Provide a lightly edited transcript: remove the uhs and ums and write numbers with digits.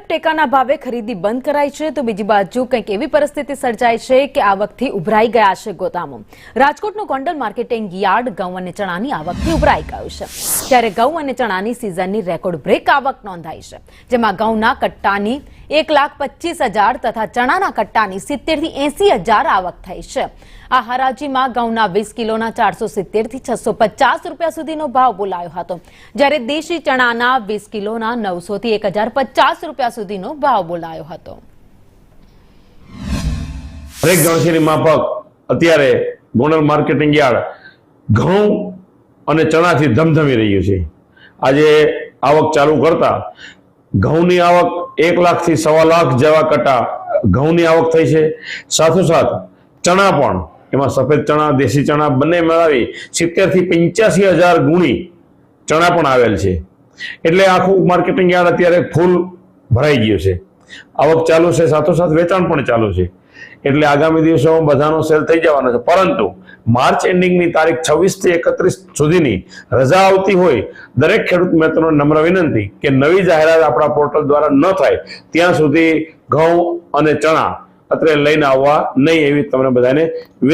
ટેકાના ભાવે ખરીદી બંધ કરાઈ છે તો બીજી બાજુ કંઈક એવી પરિસ્થિતિ સર્જાઈ છે કે આવકથી ઉભરાઈ ગયા છે ગોદામો। રાજકોટનું ગોંડલ માર્કેટિંગ યાર્ડ ઘઉં અને ચણાની આવકથી ઉભરાઈ ગયું છે, ત્યારે ઘઉં અને ચણાની સિઝનની રેકોર્ડ બ્રેક આવક નોંધાઈ છે, જેમાં ઘઉંના કટ્ટાની 1,25,000 તથા ચણાના કટ્ટાની 70,000 થી 80,000 આવક થઈ છે। આ હરાજીમાં ઘઉંના 20 કિલોના 470 થી 650 રૂપિયા સુધીનો ભાવ બોલાયો હતો, જ્યારે દેશી ચણાના 20 કિલોના 900 થી 1,050 રૂપિયા સુધીનો ભાવ બોલાયો હતો। દરેક ગણતરીની માફક અત્યારે ગોંડલ માર્કેટિંગ યાર્ડ ઘઉં અને ચણાથી ધમધમી રહ્યું છે। આજે આવક ચાલુ કરતા ઘઉંની આવક 1 લાખ થી 1.25 લાખ જેવા કટ્ટા ઘઉંની આવક થઈ છે। સાથોસાથ ચણા પણ, એમાં સફેદ ચણા દેશી ચણા બંને મેળવી 70,000 થી 85,000 ગુણી ચણા પણ આવેલ છે, એટલે આખું માર્કેટિંગ યાર્ડ અત્યારે ફૂલ ભરાઈ ગયું છે। આવક ચાલુ છે, સાથોસાથ વેચાણ પણ ચાલુ છે, એટલે આગામી દિવસોમાં બધાનો સેલ થઈ જવાનો છે। પરંતુ માર્ચ એન્ડિંગની તારીખ 26 થી 31 સુધીની રજા આવતી હોય દરેક ખેડૂત મિત્રોને નમ્ર વિનંતી કે નવી જાહેરાત આપણા પોર્ટલ દ્વારા ન થાય ત્યાં સુધી ઘઉં અને ચણા અત્રે લઈને આવવા નહીં, એવી તમને બધાને વિનંતી।